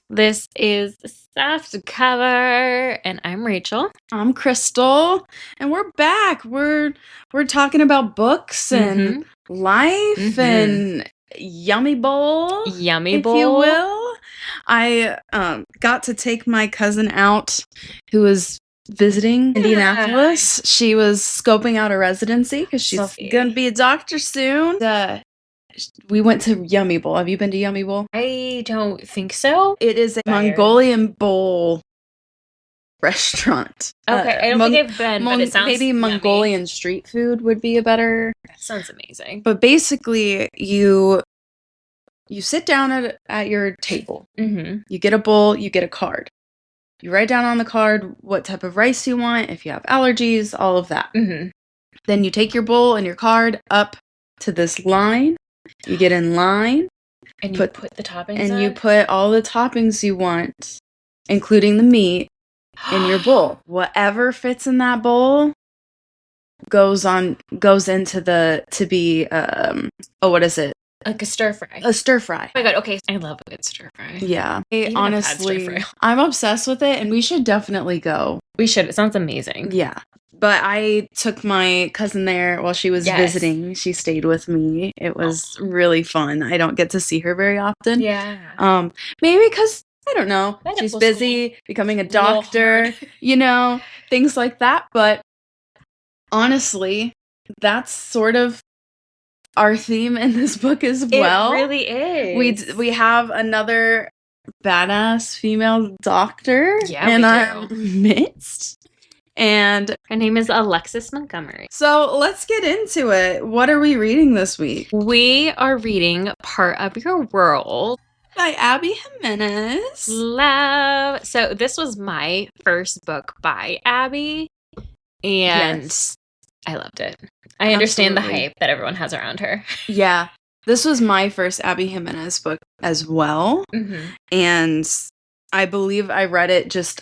This is Softcover, and I'm Rachel. I'm Crystal, and we're back. We're talking about books and life and yummy bowl, if you will. I got to take my cousin out, who was visiting Indianapolis. She was scoping out a residency because she's gonna be a doctor soon. We went to Yummy Bowl. Have you been to Yummy Bowl? I don't think so. It is a Mongolian bowl restaurant. Okay, I don't think I've been, but it sounds maybe yummy. Mongolian street food would be a better. That sounds amazing. But basically, you sit down at your table. You get a bowl. You get a card. You write down on the card what type of rice you want, if you have allergies, all of that. Then you take your bowl and your card up to this line. You get in line. And you put the toppings and on? you put all the toppings you want, including the meat, in your bowl. Whatever fits in that bowl goes into to be what is it? Like a stir fry. A stir fry. Oh my god, okay. I love a good stir fry. Yeah. Honestly, I'm obsessed with it, and we should definitely go. We should. It sounds amazing. Yeah. But I took my cousin there while she was visiting. She stayed with me. It was really fun. I don't get to see her very often. Yeah. Maybe because, I don't know, she's busy becoming a doctor, things like that. But honestly, that's sort of our theme in this book as well. It really is. We have another badass female doctor in our midst. And her name is Alexis Montgomery. So let's get into it. What are we reading this week? We are reading Part of Your World by Abby Jimenez. Love. So this was my first book by Abby, and I loved it. I understand the hype that everyone has around her. Yeah. This was my first Abby Jimenez book as well. And I believe I read it just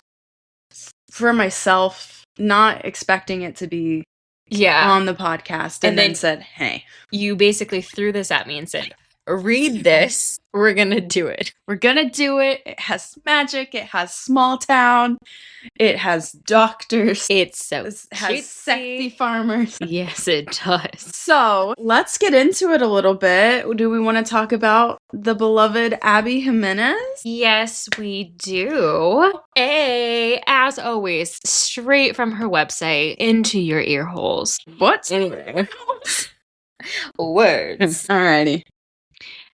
for myself, not expecting it to be on the podcast, and then said, hey. You basically threw this at me and said, read this. We're going to do it. We're going to do it. It has magic. It has small town. It has doctors. It has sexy farmers. Yes, it does. So let's get into it a little bit. Do we want to talk about the beloved Abby Jimenez? Yes, we do. As always, straight from her website into your ear holes. What? Words. Alrighty.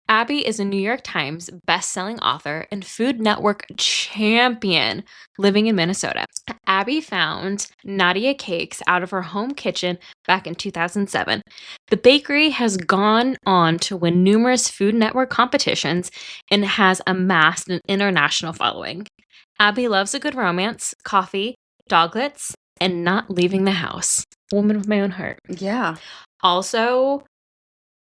Abby is a New York Times best-selling author and Food Network champion living in Minnesota. Abby found Nadia Cakes out of her home kitchen back in 2007. The bakery has gone on to win numerous Food Network competitions and has amassed an international following. Abby loves a good romance, coffee, doglets, and not leaving the house. Woman of my own heart. Yeah. Also,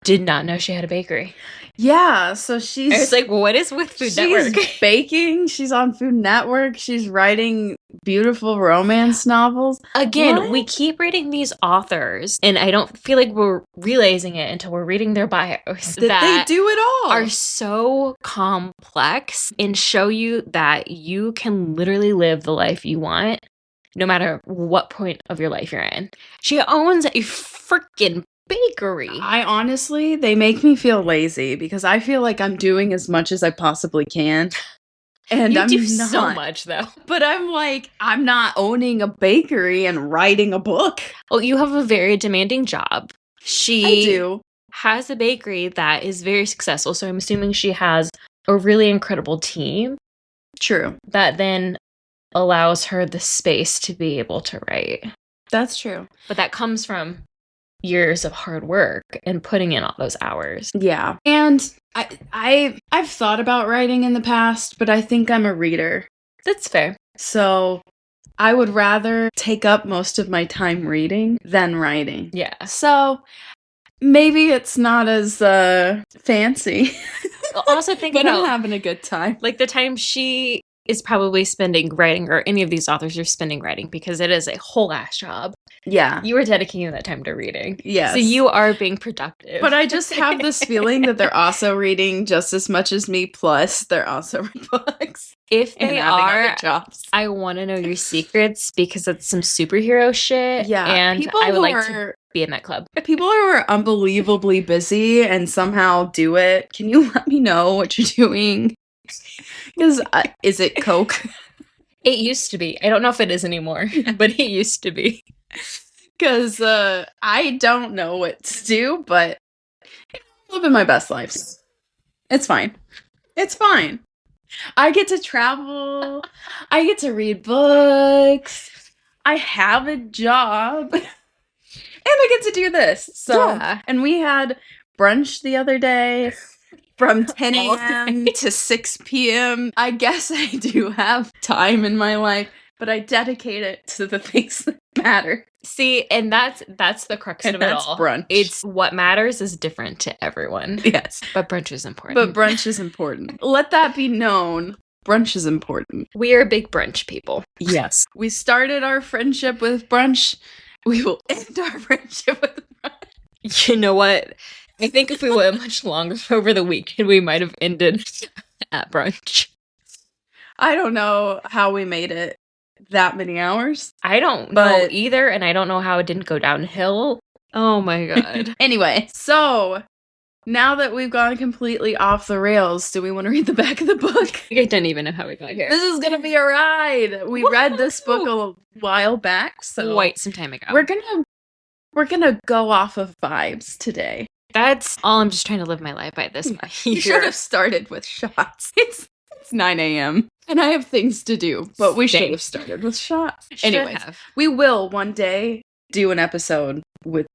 did not know she had a bakery. Yeah, so I was like, what is with Food Network? She's baking. She's on Food Network. She's writing beautiful romance novels. Again, we keep reading these authors, and I don't feel like we're realizing it until we're reading their bios. That they do it all. Are so complex and show you that you can literally live the life you want, no matter what point of your life you're in. She owns a freaking bakery. They make me feel lazy because I feel like I'm doing as much as I possibly can. And you do so much, though. But I'm like, I'm not owning a bakery and writing a book. Well, you have a very demanding job. I do. Has a bakery that is very successful, so I'm assuming she has a really incredible team. True. That then allows her the space to be able to write. That's true. But that comes from years of hard work and putting in all those hours. Yeah. And I've thought about writing in the past, but I think I'm a reader. That's fair. So I would rather take up most of my time reading than writing. Yeah. So maybe it's not as fancy. Also think but about, I'm having a good time. Like the time she is probably spending writing, or any of these authors are spending writing, because it is a whole ass job. Yeah. You are dedicating that time to reading. Yes. So you are being productive. But I just have this feeling that they're also reading just as much as me, plus they're also reading books. If they are, jobs. I want to know your secrets, because it's some superhero shit. Yeah. And I would like to be in that club. People who are unbelievably busy and somehow do it, can you let me know what you're doing? Because is it Coke? It used to be. I don't know if it is anymore, but it used to be. Because I don't know what to do, but I'm living my best life. It's fine. It's fine. I get to travel. I get to read books. I have a job. And I get to do this. So, yeah. And we had brunch the other day from 10 a.m. to 6 p.m. I guess I do have time in my life, but I dedicate it to the things that matter. See, and that's the crux of it all. Brunch. It's what matters is different to everyone. Yes. But brunch is important. But brunch is important. Let that be known. Brunch is important. We are big brunch people. Yes. We started our friendship with brunch. We will end our friendship with brunch. You know what? I think if we went much longer over the weekend, we might have ended at brunch. I don't know how we made it that many hours. I don't know either, and I don't know how it didn't go downhill. Oh my god. Anyway, so now that we've gone completely off the rails, do we want to read the back of the book? I don't even know how we got here. This is gonna be a ride. We read this book a while back, so quite some time ago. We're gonna go off of vibes today. That's all. I'm just trying to live my life by this. You should have started with shots. It's 9 a.m. and I have things to do, but we should have started with shots. Anyways, we will one day do an episode with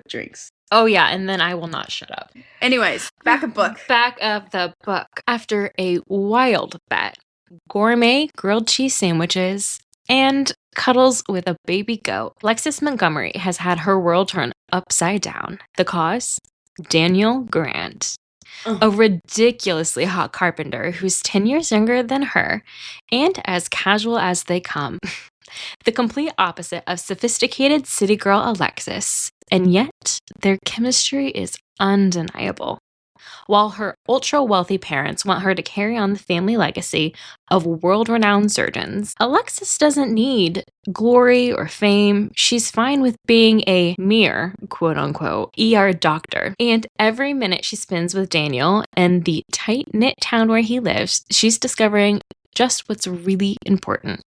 drinks. Oh yeah, and then I will not shut up. Anyways, back of book. Back of the book. After a wild bet, gourmet grilled cheese sandwiches, and cuddles with a baby goat, Alexis Montgomery has had her world turned upside down. The cause? Daniel Grant. A ridiculously hot carpenter who's 10 years younger than her, and as casual as they come. The complete opposite of sophisticated city girl Alexis, and yet their chemistry is undeniable. While her ultra-wealthy parents want her to carry on the family legacy of world-renowned surgeons, Alexis doesn't need glory or fame. She's fine with being a mere, quote-unquote, ER doctor. And every minute she spends with Daniel and the tight-knit town where he lives, she's discovering just what's really important.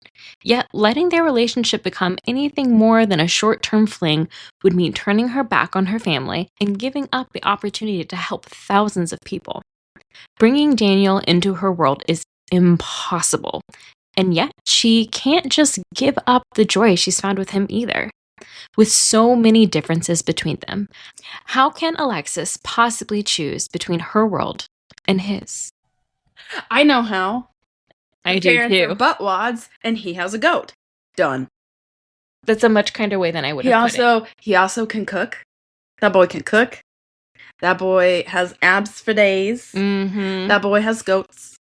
Yet letting their relationship become anything more than a short-term fling would mean turning her back on her family and giving up the opportunity to help thousands of people. Bringing Daniel into her world is impossible, and yet she can't just give up the joy she's found with him either. With so many differences between them, how can Alexis possibly choose between her world and his? I know how. I do too. Buttwads, and he has a goat. Done. That's a much kinder way than I would have put it. He also can cook. That boy can cook. That boy has abs for days. Mm-hmm. That boy has goats.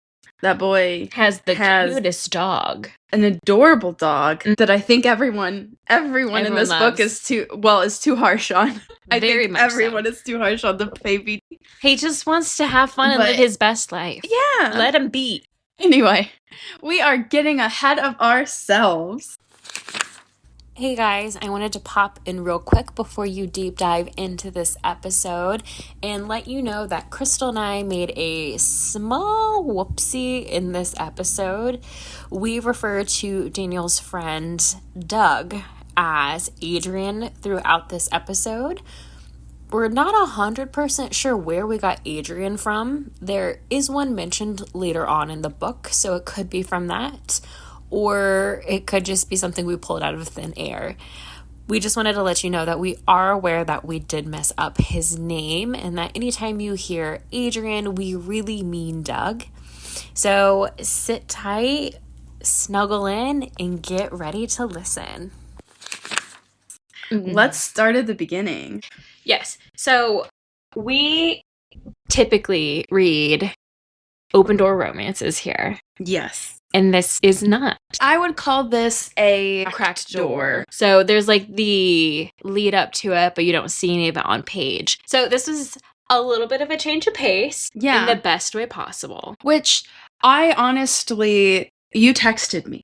That boy has the cutest dog. An adorable dog that I think everyone in this book is too harsh on. I think everyone is too harsh on the baby. He just wants to have fun and live his best life. Yeah. Let him be. Anyway, we are getting ahead of ourselves. Hey guys, I wanted to pop in real quick before you deep dive into this episode and let you know that Crystal and I made a small whoopsie in this episode. We refer to Daniel's friend Doug as Adrian throughout this episode. We're not 100% sure where we got Adrian from. There is one mentioned later on in the book, so it could be from that, or it could just be something we pulled out of thin air. We just wanted to let you know that we are aware that we did mess up his name, and that anytime you hear Adrian, we really mean Doug. So sit tight, snuggle in, and get ready to listen. Let's start at the beginning. Yes. So we typically read open door romances here. Yes. And this is not. I would call this a cracked door. So there's like the lead up to it, but you don't see any of it on page. So this was a little bit of a change of pace in the best way possible. Which I honestly, you texted me.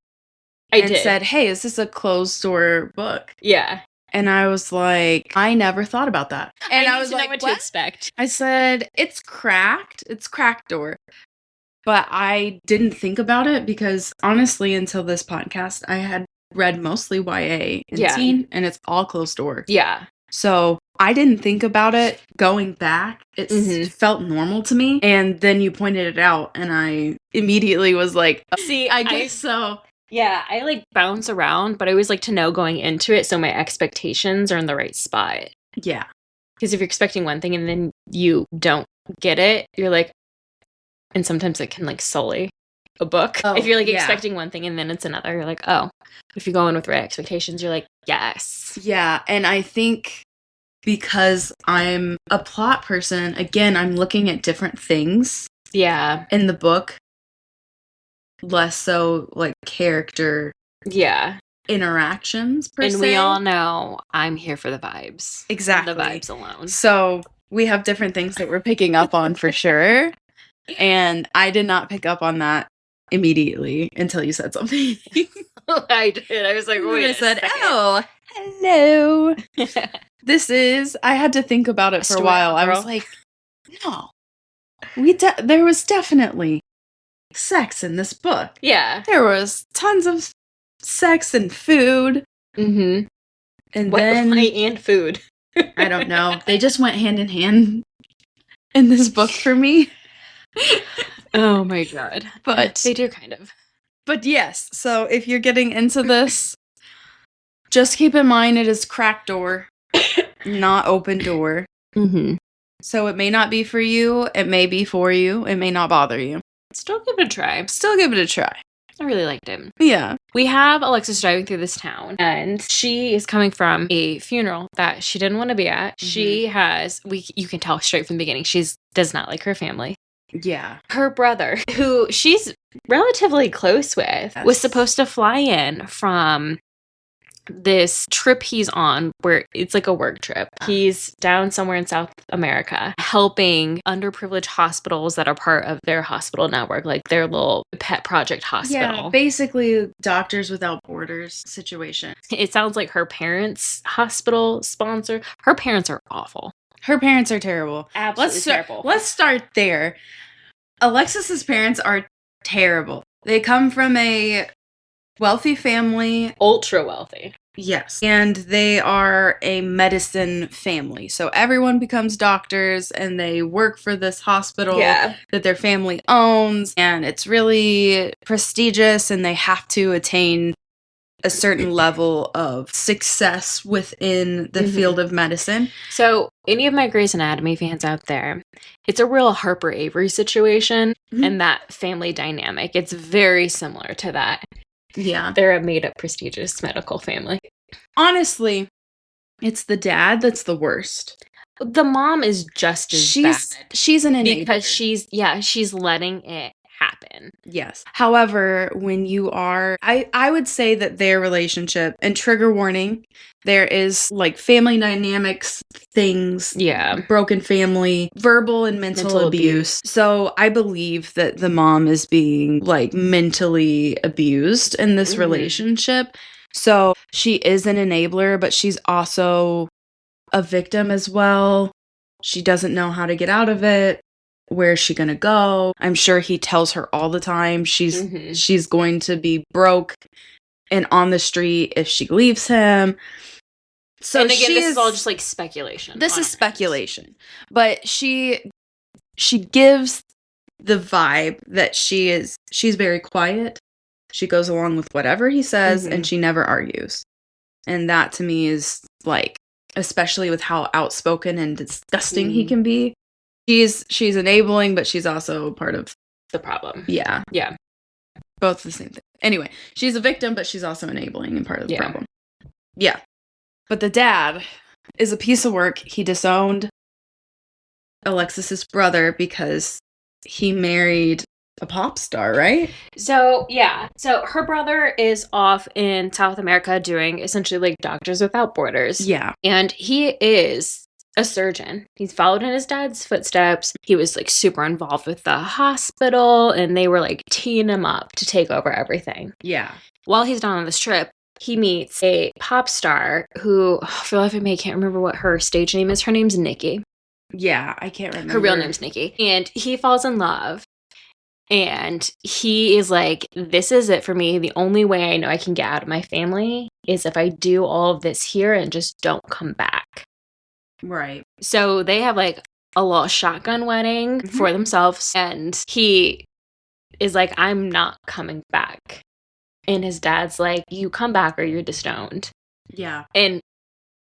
I did. Said, hey, is this a closed door book? Yeah. And I was like, I never thought about that. And I was like, what to expect. I said, it's cracked. It's cracked door. But I didn't think about it because honestly, until this podcast, I had read mostly YA and teen, and it's all closed door. Yeah. So I didn't think about it going back. It felt normal to me. And then you pointed it out, and I immediately was like, see, I guess so. Yeah, I like bounce around, but I always like to know going into it so my expectations are in the right spot. Yeah. Because if you're expecting one thing and then you don't get it, you're like, and sometimes it can like sully a book. If you're like expecting one thing and then it's another, you're like, oh. If you go in with right expectations, you're like, yes. Yeah, and I think because I'm a plot person, again, I'm looking at different things. Yeah. In the book. Less so like character interactions per se. And we all know I'm here for the vibes. Exactly. The vibes alone. So we have different things that we're picking up on for sure. And I did not pick up on that immediately until you said something. I did. I was like, wait. I said, oh, hello. I had to think about it for a while. I was like, no. There was definitely sex in this book. Yeah. There was tons of sex and food. Mm-hmm. And then and food. I don't know. They just went hand in hand in this book for me. Oh my god. But they do kind of. But yes, so if you're getting into this, just keep in mind it is cracked door, not open door. Mm-hmm. So it may not be for you. It may be for you. It may not bother you. Still give it a try. I really liked him. Yeah. We have Alexis driving through this town, and she is coming from a funeral that she didn't want to be at. Mm-hmm. She has, you can tell straight from the beginning, she does not like her family. Yeah. Her brother, who she's relatively close with, was supposed to fly in from this trip he's on where it's like a work trip. He's down somewhere in South America helping underprivileged hospitals that are part of their hospital network, like their little pet project hospital. Yeah, basically Doctors Without Borders situation. It sounds like her parents' hospital sponsor. Her parents are awful. Her parents are terrible. Absolutely terrible. Let's start there. Alexis's parents are terrible. They come from a wealthy family. Ultra wealthy. Yes. And they are a medicine family. So everyone becomes doctors and they work for this hospital that their family owns. And it's really prestigious and they have to attain a certain level of success within the field of medicine. So any of my Grey's Anatomy fans out there, it's a real Harper Avery situation and that family dynamic. It's very similar to that. Yeah. They're a made-up prestigious medical family. Honestly, it's the dad that's the worst. The mom is just as bad. She's an enabler. Because she's letting it happen. Yes. However, when you are, I would say that their relationship, and trigger warning, there is like family dynamics things. Yeah. Broken family, verbal and mental abuse. So I believe that the mom is being like mentally abused in this relationship. So she is an enabler, but she's also a victim as well. She doesn't know how to get out of it. Where's she gonna go? I'm sure he tells her all the time she's going to be broke and on the street if she leaves him. So and again, this is all just like speculation. This is speculation. But she gives the vibe that she's very quiet. She goes along with whatever he says and she never argues. And that to me is like, especially with how outspoken and disgusting he can be. She's enabling, but she's also part of the problem. Yeah. Yeah. Both the same thing. Anyway, she's a victim, but she's also enabling and part of the problem. Yeah. But the dad is a piece of work. He disowned Alexis's brother because he married a pop star, right? So, yeah. So, her brother is off in South America doing essentially like Doctors Without Borders. Yeah. And he is a surgeon. He's followed in his dad's footsteps. He was like super involved with the hospital, and they were like teeing him up to take over everything. Yeah. While he's down on this trip, he meets a pop star who, for the life of me, I can't remember what her stage name is. Her name's Nikki. Yeah, I can't remember. Her real name's Nikki. And he falls in love. And he is like, this is it for me. The only way I know I can get out of my family is if I do all of this here and just don't come back. Right. So they have like a little shotgun wedding for themselves. And he is like, I'm not coming back. And his dad's like, you come back or you're disowned. Yeah. And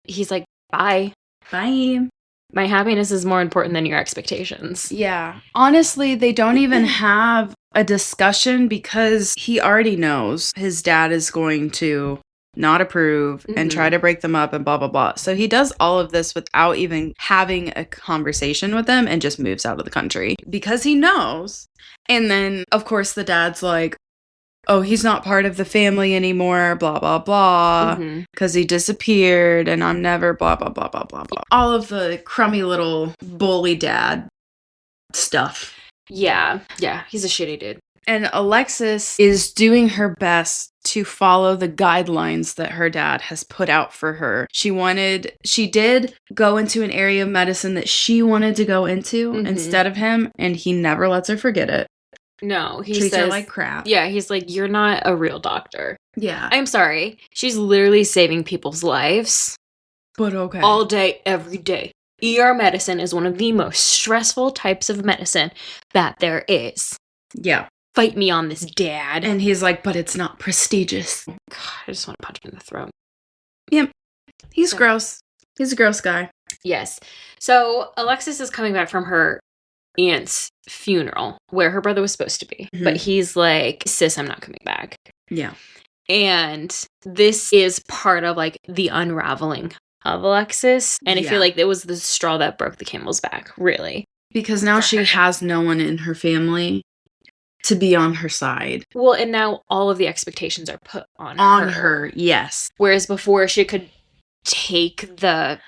he's like, bye. Bye. My happiness is more important than your expectations. Yeah. Honestly, they don't even have a discussion because he already knows his dad is going to not approve and try to break them up and blah, blah, blah. So he does all of this without even having a conversation with them and just moves out of the country because he knows. And then, of course, the dad's like, oh, he's not part of the family anymore, blah, blah, blah, because he disappeared and I'm never blah, blah, blah, blah, blah, blah. All of the crummy little bully dad stuff. Yeah. Yeah. He's a shitty dude. And Alexis is doing her best to follow the guidelines that her dad has put out for her. She did go into an area of medicine that she wanted to go into instead of him, and he never lets her forget it. No, he treats says, her like crap. Yeah, he's like, you're not a real doctor. Yeah. I'm sorry. She's literally saving people's lives. But okay. All day, every day. ER medicine is one of the most stressful types of medicine that there is. Yeah. Fight me on this, Dad. And he's like, but it's not prestigious. God, I just want to punch him in the throat. Yep. He's gross. He's a gross guy. Yes. So Alexis is coming back from her aunt's funeral where her brother was supposed to be. But he's like, sis, I'm not coming back. Yeah. And this is part of like the unraveling of Alexis. And I feel like it was the straw that broke the camel's back, really. Because now she has no one in her family to be on her side. Well, and now all of the expectations are put on her. On her, yes. Whereas before she could take the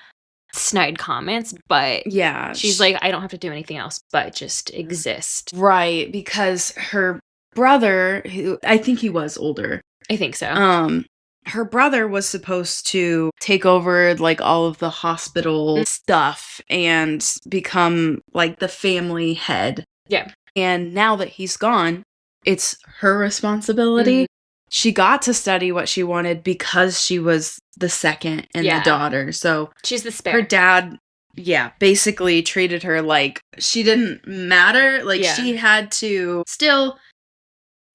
snide comments, but yeah, she's like, I don't have to do anything else but just exist. Right, because her brother, who I think he was older. I think so. Her brother was supposed to take over like all of the hospital stuff and become like the family head. Yeah. And now that he's gone, it's her responsibility. She got to study what she wanted because she was the second and the daughter. So she's the spare. Her dad, basically treated her like she didn't matter. Like she had to still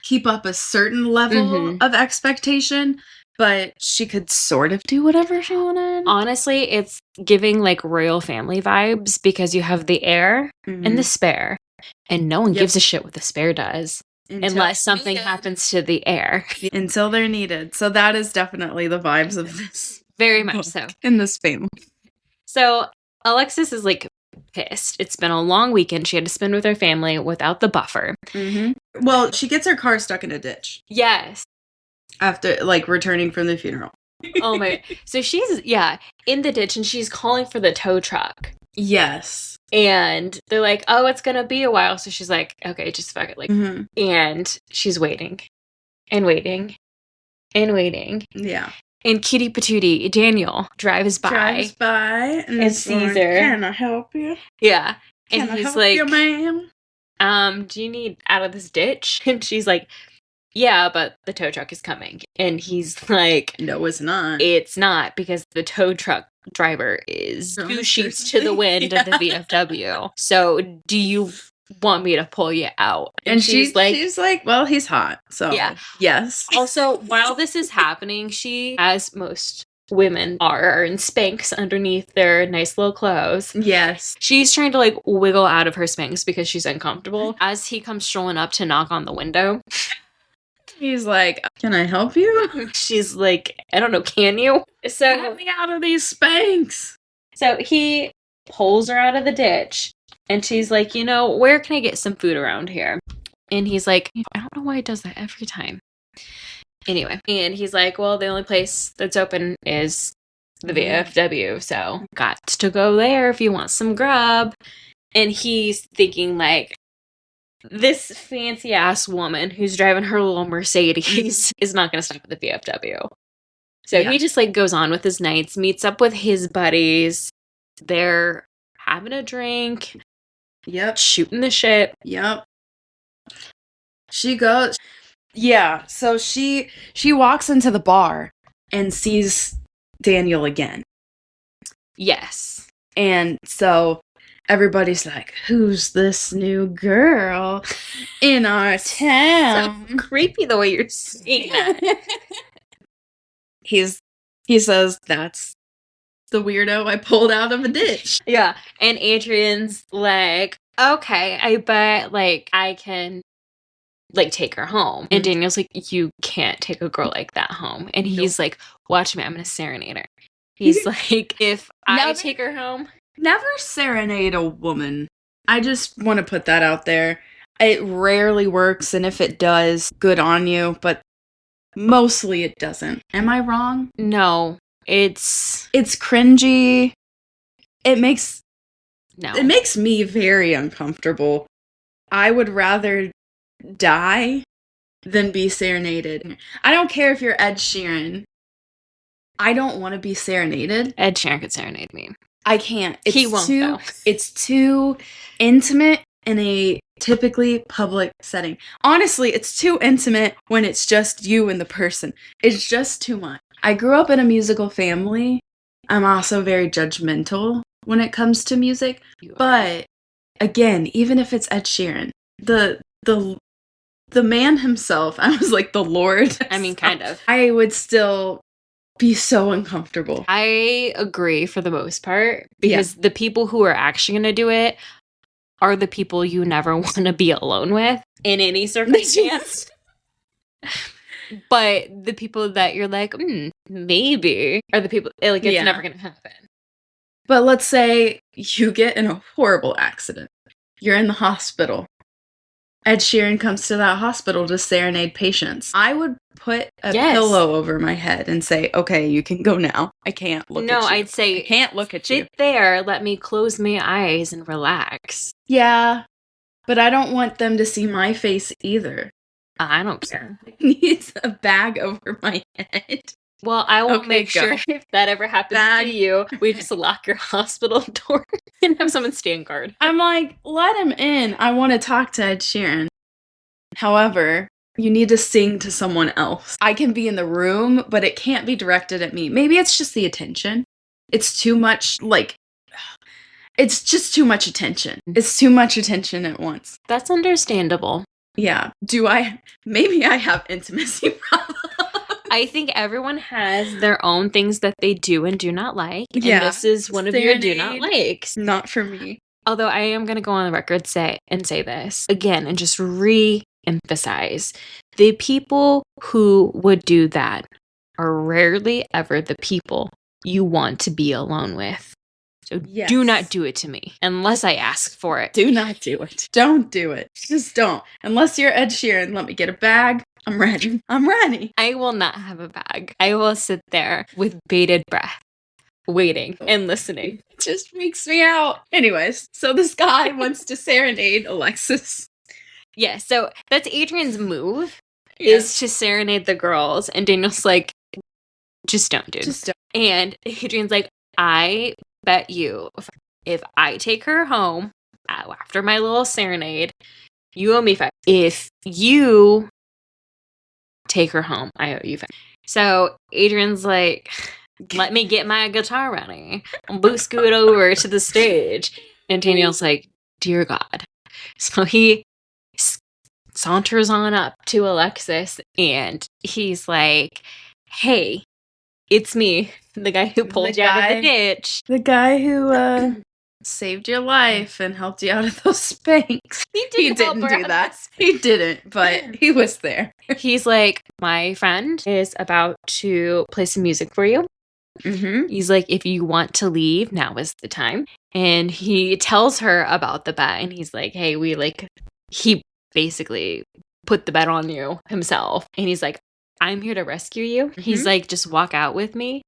keep up a certain level of expectation, but she could sort of do whatever she wanted. Honestly, it's giving like royal family vibes because you have the heir and the spare. And no one gives a shit what the spare does. Unless something happens to the heir. Until they're needed. So that is definitely the vibes of this. Very much so. In this family. So Alexis is like pissed. It's been a long weekend she had to spend with her family without the buffer. Well, she gets her car stuck in a ditch. Yes. After like returning from the funeral. Oh my. So she's, in the ditch and she's calling for the tow truck. Yes. And they're like, oh, it's going to be a while. So she's like, okay, just fuck it. Like, and she's waiting and waiting and waiting. Yeah. And Kitty Patootie, Daniel, drives by and sees like, her. Can I help you? Yeah. Can and I he's help like, you, ma'am? Do you need out of this ditch? And she's like, yeah, but the tow truck is coming. And he's like, no, it's not. It's not, because the tow truck driver is 2 sheets to the wind of the VFW. So do you want me to pull you out? And she's like, well, he's hot. So yes. Also, while this is happening, she, as most women are in Spanx underneath their nice little clothes. Yes. She's trying to like wiggle out of her Spanx because she's uncomfortable. As he comes strolling up to knock on the window, he's like, can I help you? She's like, I don't know, can you? So get me out of these Spanx. So he pulls her out of the ditch and she's like, where can I get some food around here? And he's like, I don't know why it does that every time. Anyway, and he's like, well, the only place that's open is the VFW, so got to go there if you want some grub. And he's thinking, like, this fancy-ass woman who's driving her little Mercedes is not going to stop at the VFW. So he just, like, goes on with his nights, meets up with his buddies. They're having a drink. Yep. Shooting the shit. Yep. She goes... Yeah, so she walks into the bar and sees Daniel again. Yes. And so everybody's like, who's this new girl in our town? So creepy the way you're saying that. He says, that's the weirdo I pulled out of a ditch. Yeah, and Adrian's like, okay, I bet, like, I can... like, take her home. And Daniel's like, you can't take a girl like that home. And he's like, watch me, I'm gonna serenade her. He's like, if I take her home... Never serenade a woman. I just want to put that out there. It rarely works, and if it does, good on you, but mostly it doesn't. Am I wrong? No. It's cringy. It makes me very uncomfortable. I would rather die than be serenaded. I don't care if you're Ed Sheeran. I don't want to be serenaded. Ed Sheeran could serenade me. I can't. He won't, though. It's too intimate in a typically public setting. Honestly, it's too intimate when it's just you and the person. It's just too much. I grew up in a musical family. I'm also very judgmental when it comes to music. But again, even if it's Ed Sheeran, the man himself, I was like the Lord. I mean, kind of. I would still be so uncomfortable. I agree for the most part, because the people who are actually going to do it are the people you never want to be alone with in any circumstance. But the people that you're like, maybe, are the people, like, it's never going to happen. But let's say you get in a horrible accident. You're in the hospital. Ed Sheeran comes to that hospital to serenade patients. I would put a pillow over my head and say, okay, you can go now. I can't look at you. No, I'd say, I can't look at you. Sit there, let me close my eyes and relax. Yeah, but I don't want them to see my face either. I don't care. It needs a bag over my head. Well, I will make sure if that ever happens to you, we just lock your hospital door and have someone stand guard. I'm like, let him in. I want to talk to Ed Sheeran. However, you need to sing to someone else. I can be in the room, but it can't be directed at me. Maybe it's just the attention. It's too much, like, it's just too much attention. It's too much attention at once. That's understandable. Yeah. Maybe I have intimacy problems. I think everyone has their own things that they do and do not like. And this is one of your do not likes. Not for me. Although I am going to go on the record say this again and just re-emphasize. The people who would do that are rarely ever the people you want to be alone with. So do not do it to me unless I ask for it. Do not do it. Don't do it. Just don't. Unless you're Ed Sheeran, let me get a bag. I'm ready. I'm ready. I will not have a bag. I will sit there with bated breath, waiting and listening. It just freaks me out. Anyways, so this guy wants to serenade Alexis. Yeah, so that's Adrian's move, is to serenade the girls. And Daniel's like, just don't, dude. Just don't. And Adrian's like, I bet you if I take her home after my little serenade, you owe me $5. If you take her home, I owe you $5. So Adrian's like, let me get my guitar ready. I'll scoot over to the stage. And Daniel's like, dear God. So he saunters on up to Alexis and he's like, hey, it's me, the guy who pulled you out of the ditch. The guy who saved your life and helped you out of those spanks. He didn't do that. He didn't, but he was there. He's like, my friend is about to play some music for you. Mm-hmm. He's like, if you want to leave, now is the time. And he tells her about the bet. And he's like, hey, he basically put the bet on you himself. And he's like, I'm here to rescue you. Mm-hmm. He's like, just walk out with me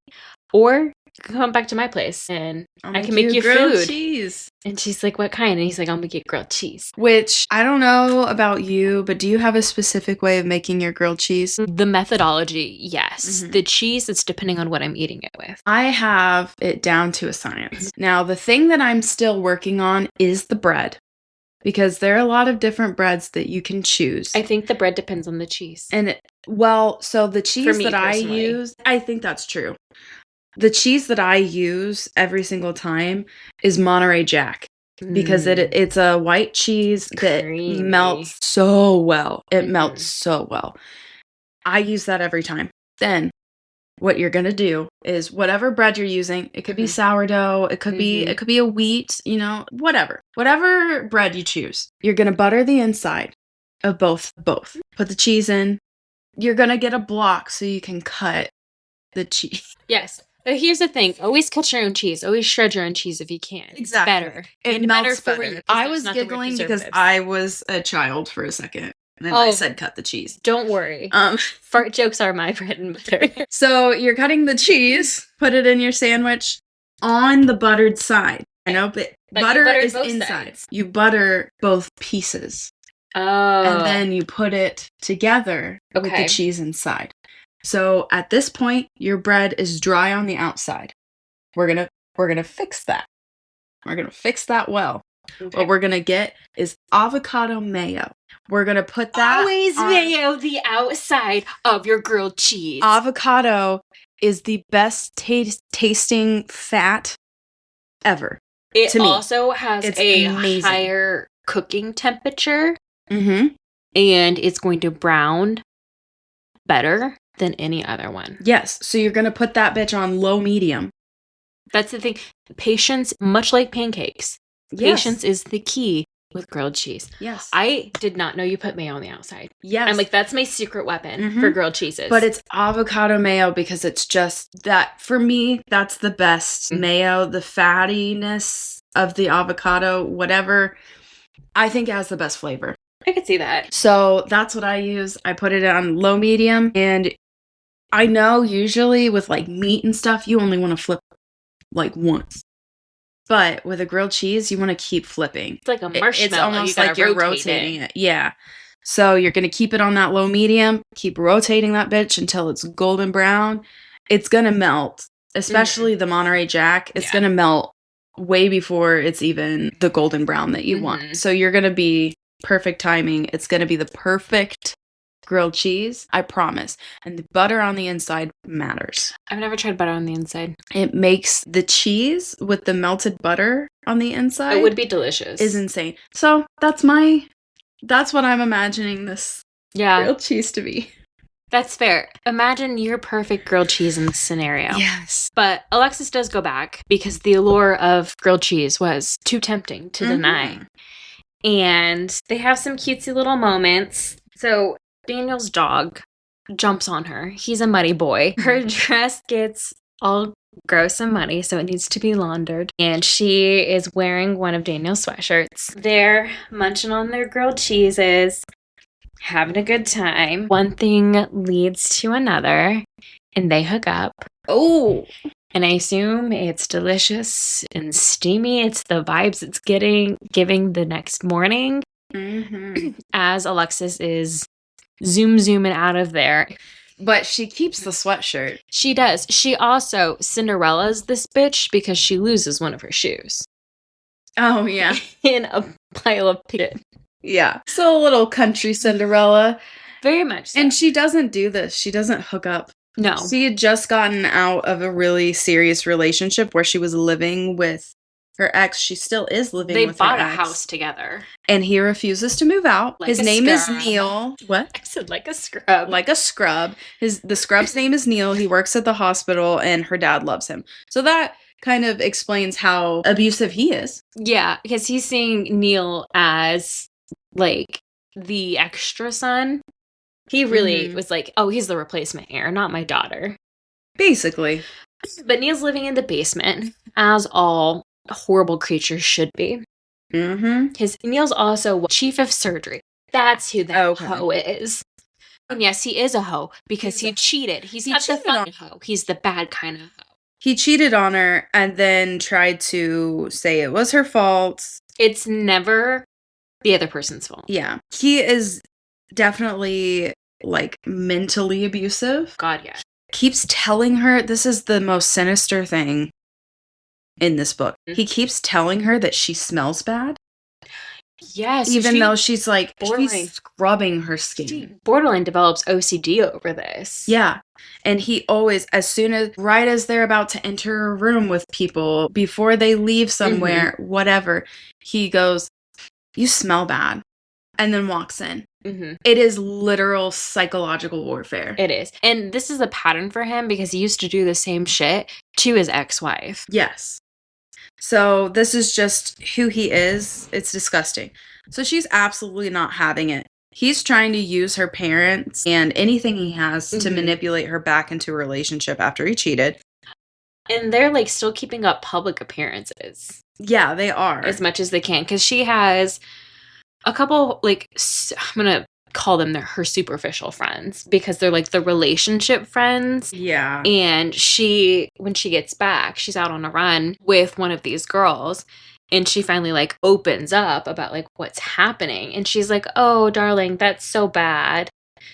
or come back to my place and I can make you food. Cheese. And she's like, what kind? And he's like, I'm going to get grilled cheese. Which, I don't know about you, but do you have a specific way of making your grilled cheese? The methodology, yes. Mm-hmm. The cheese, it's depending on what I'm eating it with. I have it down to a science. Now, the thing that I'm still working on is the bread. Because there are a lot of different breads that you can choose. I think the bread depends on the cheese. And, so the cheese that I use, I think that's true. The cheese that I use every single time is Monterey Jack. Because it's a white cheese that melts so well. It melts so well. I use that every time. Then what you're going to do is whatever bread you're using, it could be sourdough, it could be a wheat, whatever bread you choose. You're going to butter the inside of both. Put the cheese in. You're going to get a block so you can cut the cheese. Yes. But here's the thing. Always cut your own cheese. Always shred your own cheese if you can. Exactly. It's better. It melts better. For you. I was giggling because I was a child for a second. And then I said cut the cheese. Don't worry. Fart jokes are my bread and butter. So you're cutting the cheese, put it in your sandwich on the buttered side. I know, but butter is inside. Sides. You butter both pieces. Oh. And then you put it together with the cheese inside. So at this point, your bread is dry on the outside. We're gonna fix that. We're gonna fix that well. Okay. What we're going to get is avocado mayo. We're going to put that Always mayo the outside of your grilled cheese. Avocado is the best tasting fat ever. It also has amazing. Higher cooking temperature. Mm-hmm. And it's going to brown better than any other one. Yes. So you're going to put that bitch on low medium. That's the thing. Patience, much like pancakes. Yes. Patience is the key with grilled cheese. Yes. I did not know you put mayo on the outside. Yes. I'm like, that's my secret weapon for grilled cheeses. But it's avocado mayo because it's just that, for me, that's the best mayo. The fattiness of the avocado, whatever, I think it has the best flavor. I could see that. So that's what I use. I put it on low medium. And I know usually with like meat and stuff, you only want to flip like once. But with a grilled cheese, you want to keep flipping. It's like a marshmallow. It's almost like you're rotating it. Yeah. So you're going to keep it on that low medium. Keep rotating that bitch until it's golden brown. It's going to melt, especially the Monterey Jack. It's going to melt way before it's even the golden brown that you want. So you're going to be perfect timing. It's going to be the perfect grilled cheese, I promise. And the butter on the inside matters. I've never tried butter on the inside. It makes the cheese with the melted butter on the inside. It would be delicious. Is insane. So that's what I'm imagining this grilled cheese to be. That's fair. Imagine your perfect grilled cheese in this scenario. Yes. But Alexis does go back because the allure of grilled cheese was too tempting to deny. And they have some cutesy little moments. So Daniel's dog jumps on her. He's a muddy boy. Her dress gets all gross and muddy, so it needs to be laundered. And she is wearing one of Daniel's sweatshirts. They're munching on their grilled cheeses, having a good time. One thing leads to another, and they hook up. Oh! And I assume it's delicious and steamy. It's the vibes it's giving the next morning. As Alexis is zooming out of there. But she keeps the sweatshirt. She does. She also Cinderella's this bitch because she loses one of her shoes. Oh, yeah. In a pile of shit. Yeah. So a little country Cinderella. Very much so. And she doesn't do this. She doesn't hook up. No. She had just gotten out of a really serious relationship where she was living with her ex. She still is living with her ex. They bought a house together. And he refuses to move out. His name is Neil. What? I said like a scrub. Like a scrub. The scrub's name is Neil. He works at the hospital and her dad loves him. So that kind of explains how abusive he is. Yeah, because he's seeing Neil as like the extra son. He really was like, oh, he's the replacement heir, not my daughter. Basically. But Neil's living in the basement, as all horrible creatures should be. Neil's also chief of surgery. That's who that hoe is. And yes, he is a hoe because he cheated. He's not the fun hoe. He's the bad kind of hoe. He cheated on her and then tried to say it was her fault. It's never the other person's fault. Yeah. He is definitely, like, mentally abusive. God, yeah. Keeps telling her, this is the most sinister thing in this book. Mm-hmm. He keeps telling her that she smells bad. Yes. Even though she's like, he's scrubbing her skin. She borderline develops OCD over this. Yeah. And he always, right as they're about to enter a room with people, before they leave somewhere, whatever, he goes, you smell bad. And then walks in. Mm-hmm. It is literal psychological warfare. It is. And this is a pattern for him because he used to do the same shit to his ex-wife. Yes. So this is just who he is. It's disgusting. So she's absolutely not having it. He's trying to use her parents and anything he has to manipulate her back into a relationship after he cheated. And they're, like, still keeping up public appearances. Yeah, they are. As much as they can. Because she has a couple, like, I'm going to call them her superficial friends. Because they're, like, the relationship friends. Yeah. And when she gets back, she's out on a run with one of these girls. And she finally, like, opens up about, like, what's happening. And she's like, oh, darling, that's so bad.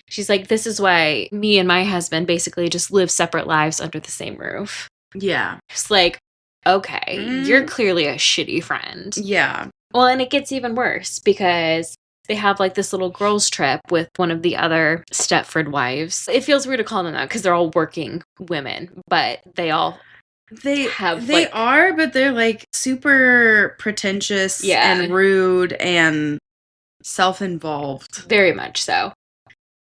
She's like, this is why me and my husband basically just live separate lives under the same roof. Yeah. It's like, okay, you're clearly a shitty friend. Yeah. Well, and it gets even worse because they have, like, this little girls' trip with one of the other Stepford wives. It feels weird to call them that because they're all working women, but they all... They are, but they're, like, super pretentious and rude and self-involved. Very much so.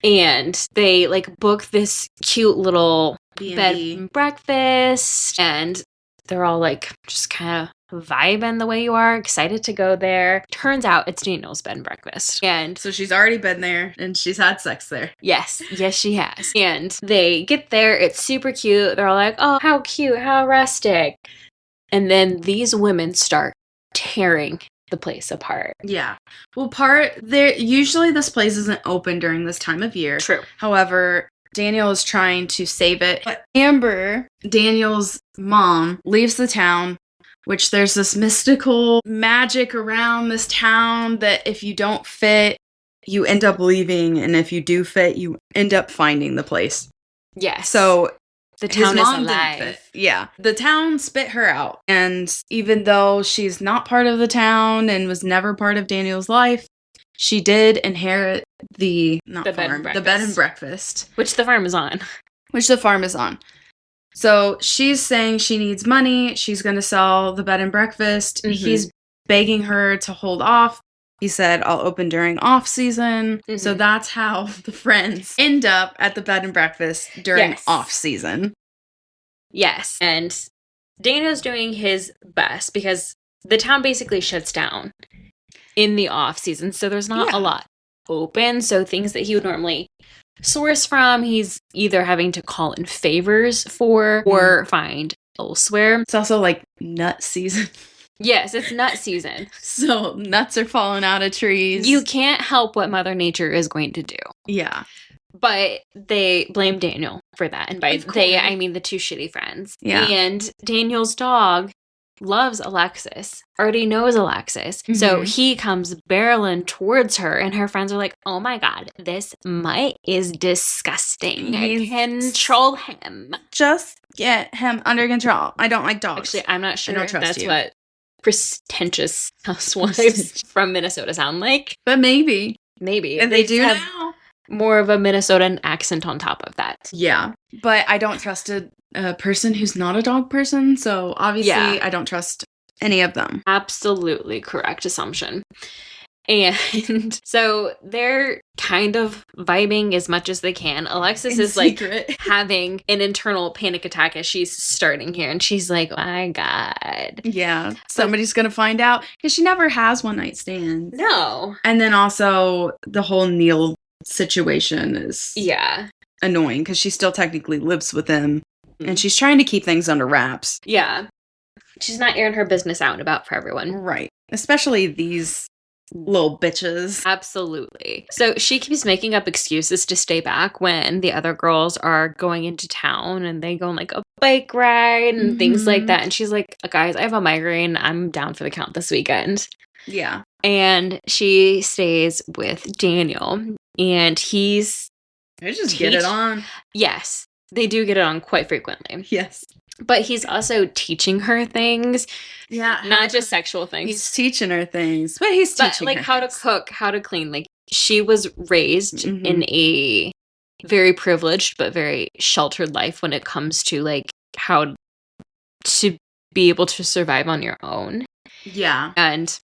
And they, like, book this cute little bed and breakfast, and they're all, like, just kind of vibing the way you are, excited to go there. Turns out it's Daniel's bed and breakfast. And so she's already been there, and she's had sex there. Yes, she has. And they get there, it's super cute. They're all like, oh, how cute, how rustic. And then these women start tearing the place apart. Yeah. Well, usually this place isn't open during this time of year. True. However, Daniel is trying to save it. But Amber, Daniel's mom, leaves the town, which there's this mystical magic around this town that if you don't fit, you end up leaving. And if you do fit, you end up finding the place. Yes. So the town is alive. Yeah. The town spit her out. And even though she's not part of the town and was never part of Daniel's life, she did inherit the bed and breakfast. Which the farm is on. So she's saying she needs money. She's going to sell the bed and breakfast. Mm-hmm. He's begging her to hold off. He said, I'll open during off season. Mm-hmm. So that's how the friends end up at the bed and breakfast during off season. Yes. And Daniel's doing his best because the town basically shuts down in the off season. So there's not a lot open. So things that he would normally source from, he's either having to call in favors for or find elsewhere. It's also like nut season. Yes, it's nut season. So nuts are falling out of trees. You can't help what Mother Nature is going to do. Yeah. But they blame Daniel for that. And by they, I mean the two shitty friends. Yeah. And Daniel's dog loves Alexis, already knows Alexis. Mm-hmm. So he comes barreling towards her, and her friends are like, oh my God, this mutt is disgusting. Control him. Just get him under control. I don't like dogs. Actually, I'm not sure that's what pretentious housewives from Minnesota sound like. But maybe. And they do now. More of a Minnesotan accent on top of that. Yeah. But I don't trust a person who's not a dog person. So obviously I don't trust any of them. Absolutely correct assumption. And so they're kind of vibing as much as they can. Alexis is secret. Like having an internal panic attack as she's starting here. And she's like, oh my God. Yeah. Somebody's going to find out. Because she never has one night stands. No. And then also the whole Neil situation is annoying. Because she still technically lives with him. Mm-hmm. And she's trying to keep things under wraps. Yeah. She's not airing her business out and about for everyone. Right. Especially these Little bitches. Absolutely. So she keeps making up excuses to stay back when the other girls are going into town and they go on like a bike ride and things like that. And she's like, guys, I have a migraine. I'm down for the count this weekend. Yeah. And she stays with Daniel and they just get it on. Yes. They do get it on quite frequently. Yes. But he's also teaching her things. Yeah. Not just sexual things. He's teaching her things. But he's teaching like her how things. to cook, how to clean. Like she was raised in a very privileged but very sheltered life when it comes to like how to be able to survive on your own. Yeah. And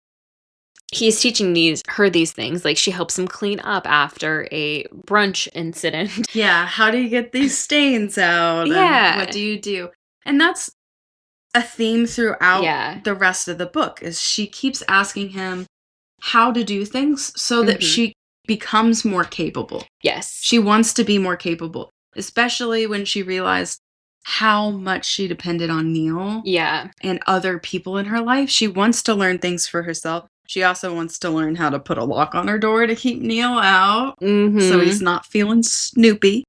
he's teaching her these things. Like she helps him clean up after a brunch incident. Yeah. How do you get these stains out? Yeah. And what do you do? And that's a theme throughout the rest of the book is she keeps asking him how to do things so that she becomes more capable. Yes. She wants to be more capable, especially when she realized how much she depended on Neil and other people in her life. She wants to learn things for herself. She also wants to learn how to put a lock on her door to keep Neil out so he's not feeling snoopy.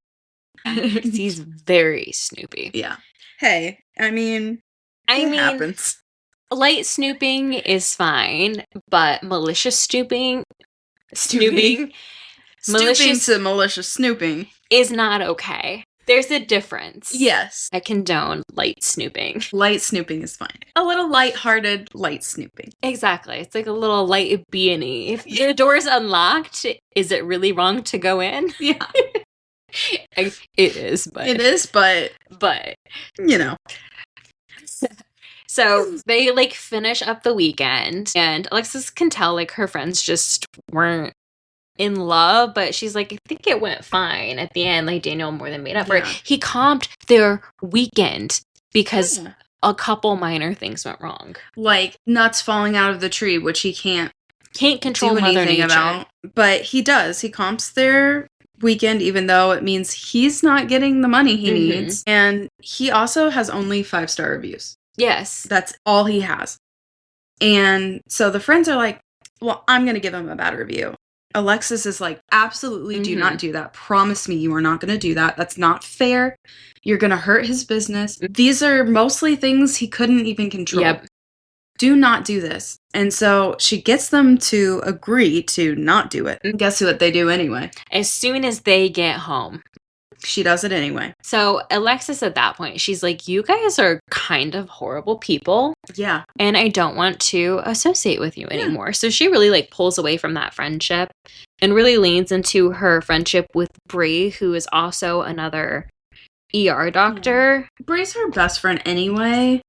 He's very snoopy. Yeah. Hey, I mean, it happens. Light snooping is fine, but malicious snooping malicious snooping is not okay. There's a difference. Yes. I condone light snooping. Light snooping is fine. A little lighthearted light snooping. Exactly. It's like a little light B&E. If your door's unlocked, is it really wrong to go in? Yeah. It is, but you know. So they like finish up the weekend and Alexis can tell like her friends just weren't in love, but she's like, I think it went fine at the end. Like Daniel more than made up for it. He comped their weekend because a couple minor things went wrong. Like nuts falling out of the tree, which he can't control Mother Nature about. But he does. He comps their weekend, even though it means he's not getting the money he needs. And he also has only 5-star reviews. Yes. That's all he has. And so the friends are like, well, I'm going to give him a bad review. Alexis is like, absolutely do not do that. Promise me you are not going to do that. That's not fair. You're going to hurt his business. These are mostly things he couldn't even control. Yep. Do not do this. And so she gets them to agree to not do it. And guess what they do anyway? As soon as they get home. She does it anyway. So Alexis at that point, she's like, you guys are kind of horrible people. Yeah. And I don't want to associate with you anymore. So she really like pulls away from that friendship and really leans into her friendship with Bree, who is also another ER doctor. Bree's her best friend anyway.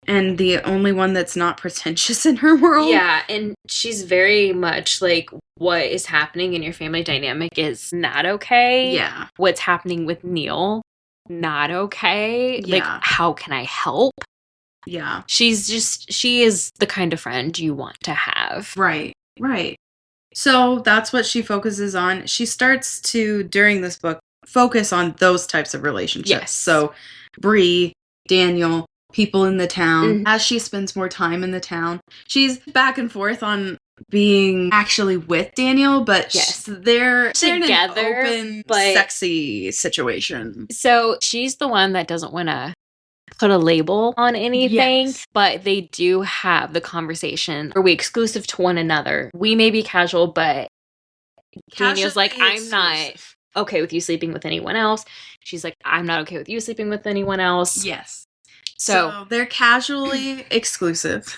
And the only one that's not pretentious in her world. Yeah, and she's very much like, what is happening in your family dynamic is not okay. Yeah. What's happening with Neil, not okay. Yeah. Like, how can I help? Yeah. She is the kind of friend you want to have. Right. So that's what she focuses on. She starts to, during this book, focus on those types of relationships. Yes. So Bree, Daniel, people in the town. As she spends more time in the town, she's back and forth on being actually with Daniel, but they're together, in an open, sexy situation. So she's the one that doesn't want to put a label on anything, but they do have the conversation. Are we exclusive to one another? We may be casual, but Daniel's like, I'm not okay with you sleeping with anyone else. She's like, I'm not okay with you sleeping with anyone else. Yes. So they're casually exclusive.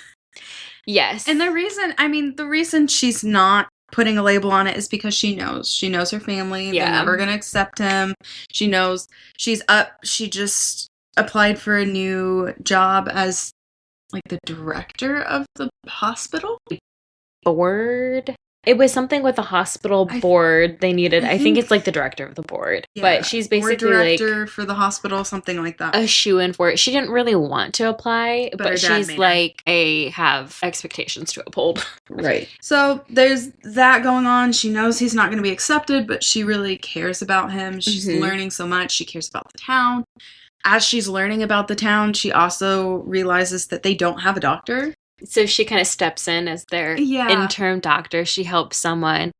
Yes. And the reason she's not putting a label on it is because she knows her family. They're never going to accept him. She knows she just applied for a new job as like the director of the hospital board. It was something with the hospital board they needed. I think it's like the director of the board. Yeah. But she's basically director for the hospital, something like that. A shoo-in for it. She didn't really want to apply, but she's like, I have expectations to uphold. Right. So there's that going on. She knows he's not going to be accepted, but she really cares about him. She's learning so much. She cares about the town. As she's learning about the town, she also realizes that they don't have a doctor. So she kind of steps in as their interim doctor. She helps someone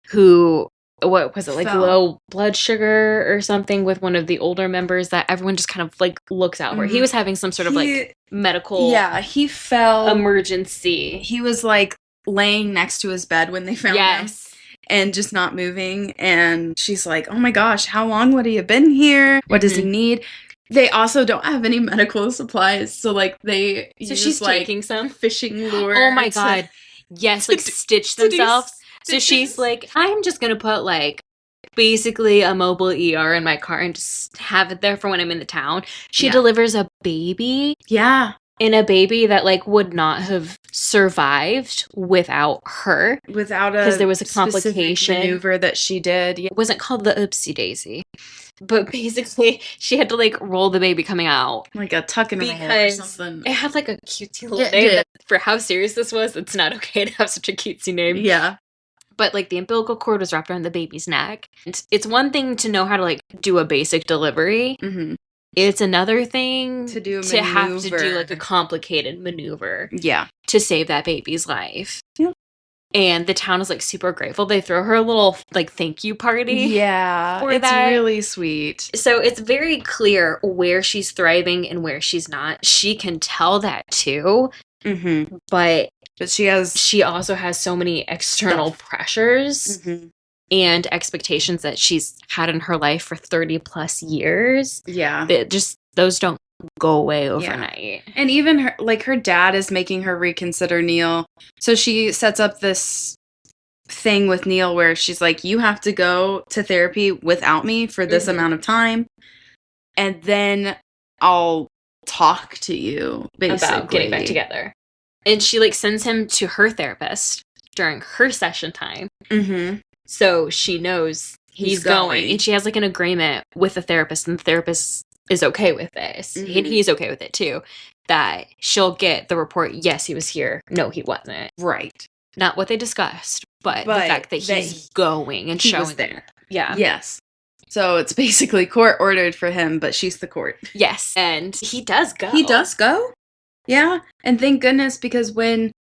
who, what was it, like low blood sugar or something with one of the older members that everyone just kind of like looks out for. He was having some sort of like medical he fell emergency. He was like laying next to his bed when they found him and just not moving. And she's like, oh my gosh, how long would he have been here? What does he need? They also don't have any medical supplies, so like they she's like taking some fishing lure. Oh my god. Yes, like stitch themselves. So she's like, I'm just gonna put like basically a mobile ER in my car and just have it there for when I'm in the town. She delivers a baby. Yeah. And a baby that like would not have survived without her. Without because there was a complication maneuver that she did. It wasn't called the oopsie daisy. But basically, she had to, like, roll the baby coming out. Like a tuck and roll or something. It had, like, a cutesy little name. For how serious this was, it's not okay to have such a cutesy name. Yeah. But, like, the umbilical cord was wrapped around the baby's neck. It's one thing to know how to, like, do a basic delivery. Mm-hmm. It's another thing to do a to have to do, like, a complicated maneuver. Yeah. To save that baby's life. Yeah. And the town is, like, super grateful. They throw her a little, like, thank you party. Yeah. It's really sweet. So it's very clear where she's thriving and where she's not. She can tell that, too. Mm-hmm. But she also has so many external pressures and expectations that she's had in her life for 30 plus years. Yeah. That just, those don't go away overnight. Yeah. And even her dad is making her reconsider Neil. So she sets up this thing with Neil where she's like, you have to go to therapy without me for this amount of time, and then I'll talk to you basically about getting back together. And she like sends him to her therapist during her session time. So she knows he's going. And she has like an agreement with the therapist, and the therapist is okay with this. And he's okay with it too. That she'll get the report, yes, he was here. No, he wasn't. Right. Not what they discussed, but the fact that he's going and showing there. Yeah. Yes. So it's basically court ordered for him, but she's the court. Yes. And he does go. He does go? Yeah. And thank goodness, because when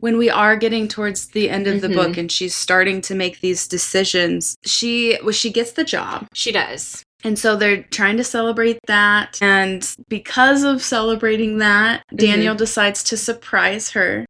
we are getting towards the end of the book and she's starting to make these decisions, she gets the job. She does. And so they're trying to celebrate that. And because of celebrating that, Daniel decides to surprise her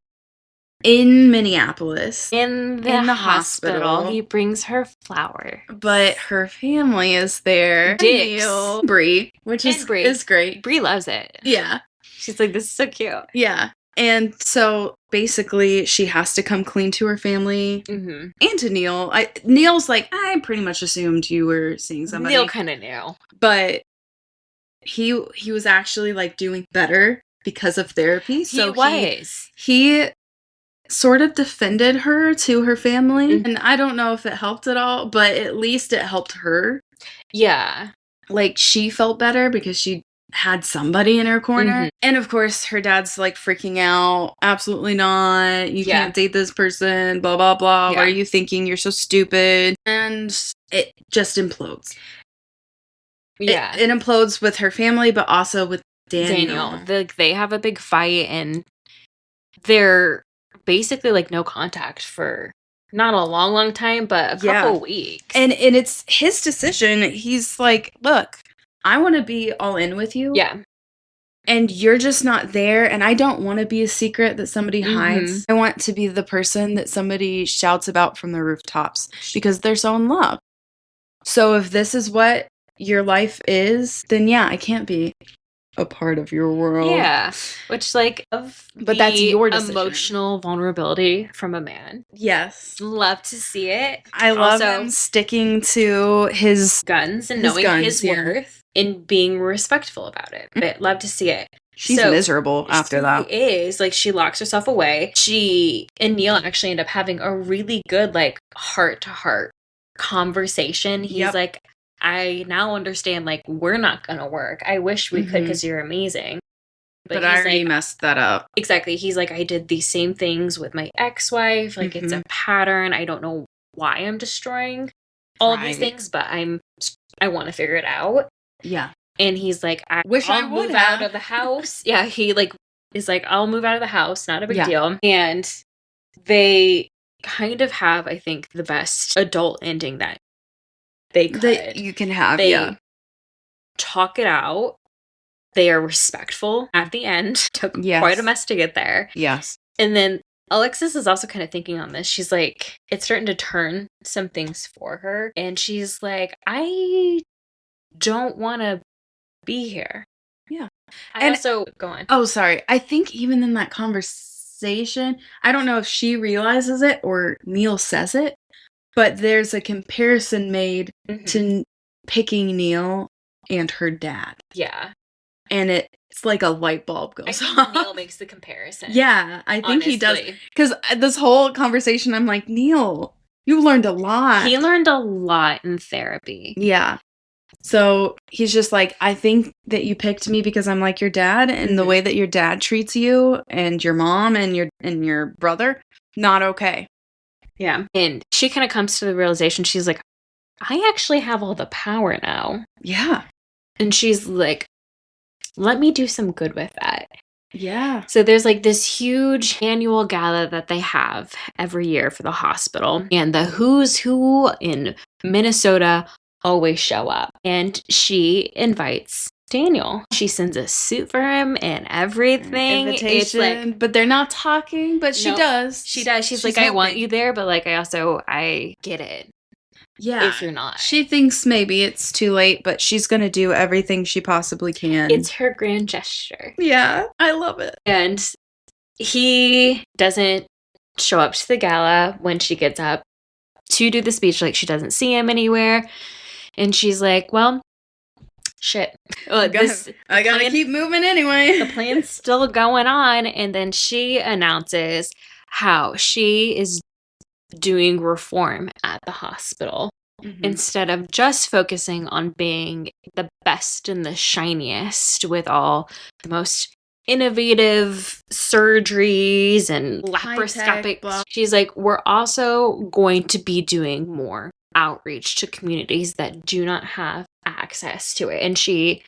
in Minneapolis. In the hospital. He brings her flower. But her family is there. Dicks. Bree, which is great. Bree loves it. Yeah. She's like, this is so cute. Yeah. And so basically she has to come clean to her family and to Neil. Neil's like, I pretty much assumed you were seeing somebody. Neil kind of knew. But he was actually like doing better because of therapy. So he sort of defended her to her family. And I don't know if it helped at all, but at least it helped her. Yeah. Like she felt better because she had somebody in her corner. And of course her dad's like freaking out. Absolutely not. You can't date this person. Blah, blah, blah. Why are you thinking? You're so stupid. And it just implodes. Yeah. It implodes with her family, but also with Daniel. They have a big fight and they're basically like no contact for not a long time, but a couple weeks. And it's his decision. He's like, look, I want to be all in with you. Yeah. And you're just not there. And I don't want to be a secret that somebody hides. I want to be the person that somebody shouts about from the rooftops because they're so in love. So if this is what your life is, then yeah, I can't be a part of your world. Yeah. Which like, but that's your decision. Emotional vulnerability from a man. Yes. Love to see it. I love him sticking to his guns and knowing his worth and being respectful about it. But love to see it. She's miserable after that. She is. Like, she locks herself away. She and Neil actually end up having a really good, like, heart-to-heart conversation. He's like, I now understand, like, we're not gonna work. I wish we could because you're amazing. But I already messed that up. Exactly. He's like, I did these same things with my ex-wife. Like, it's a pattern. I don't know why I'm destroying all of these things, but I want to figure it out. Yeah. And he's like, I'll move out of the house. Yeah, he like is like, I'll move out of the house, not a big deal. And they kind of have, I think, the best adult ending that they could. That you can have, they talk it out. They are respectful at the end. Took quite a mess to get there. Yes. And then Alexis is also kind of thinking on this. She's like, it's starting to turn some things for her. And she's like, I don't want to be here. Yeah. Go on. Oh, sorry. I think even in that conversation, I don't know if she realizes it or Neil says it, but there's a comparison made to picking Neil and her dad. Yeah. And it's like a light bulb goes off. I think Neil makes the comparison. Yeah, I think he does. Because this whole conversation, I'm like, Neil, you learned a lot. He learned a lot in therapy. Yeah. So he's just like, I think that you picked me because I'm like your dad, and the way that your dad treats you and your mom and your brother, not okay. Yeah. And she kind of comes to the realization, she's like, I actually have all the power now. Yeah. And she's like, let me do some good with that. Yeah. So there's like this huge annual gala that they have every year for the hospital. And the who's who in Minnesota always show up. And she invites Daniel. She sends a suit for him and everything. Invitation, it's like, but they're not talking, but she does. She does. She's like, I want you there, but like, I get it. Yeah. If you're not. She thinks maybe it's too late, but she's going to do everything she possibly can. It's her grand gesture. Yeah. I love it. And he doesn't show up to the gala when she gets up to do the speech. Like, she doesn't see him anywhere. And she's like, well, shit. I gotta keep moving anyway. The plan's still going on. And then she announces how she is doing reform at the hospital instead of just focusing on being the best and the shiniest with all the most innovative surgeries and laparoscopic. She's like, we're also going to be doing more outreach to communities that do not have access to it. And she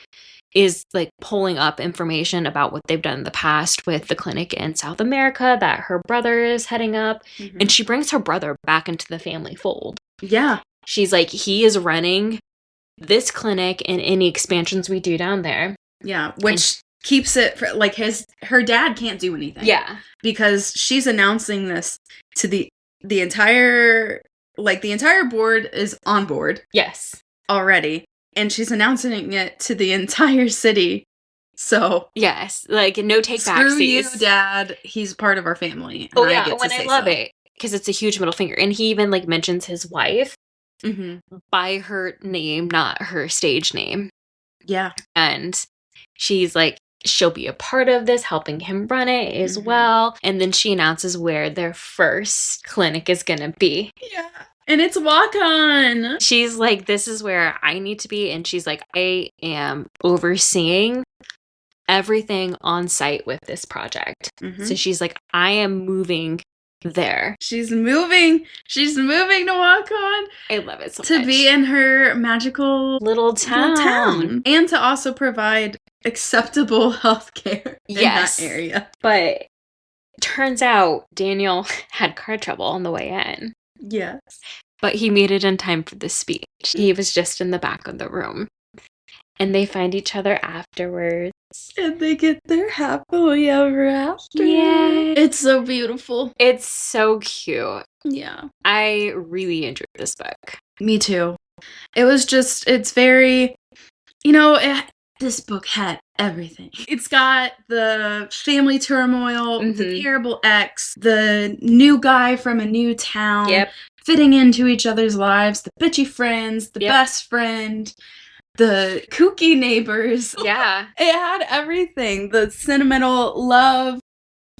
is like pulling up information about what they've done in the past with the clinic in South America that her brother is heading up. And she brings her brother back into the family fold. Yeah. She's like, he is running this clinic and any expansions we do down there. Yeah. Which keeps it for, like, her dad can't do anything. Yeah. Because she's announcing this to the entire, like, the entire board is on board. Yes. Already. And she's announcing it to the entire city. So. Yes. Like, no take back. Screw you, Dad. He's part of our family. Oh, yeah. I love it. Because it's a huge middle finger. And he even, like, mentions his wife by her name, not her stage name. Yeah. And she's like, she'll be a part of this, helping him run it as well. And then she announces where their first clinic is going to be. Yeah. And it's walk-on. She's like, this is where I need to be. And she's like, I am overseeing everything on site with this project. So she's like, I am moving there. She's moving to walk-on. I love it so much. To be in her magical little town. And to also provide acceptable healthcare in that area. But turns out Daniel had car trouble on the way in. Yes. But he made it in time for the speech. He was just in the back of the room. And they find each other afterwards. And they get their happily ever after. Yeah. It's so beautiful. It's so cute. Yeah. I really enjoyed this book. Me too. It was just, it's very, this book had everything. It's got the family turmoil, the terrible ex, the new guy from a new town, fitting into each other's lives, the bitchy friends, the best friend, the kooky neighbors. Yeah. It had everything. The sentimental love,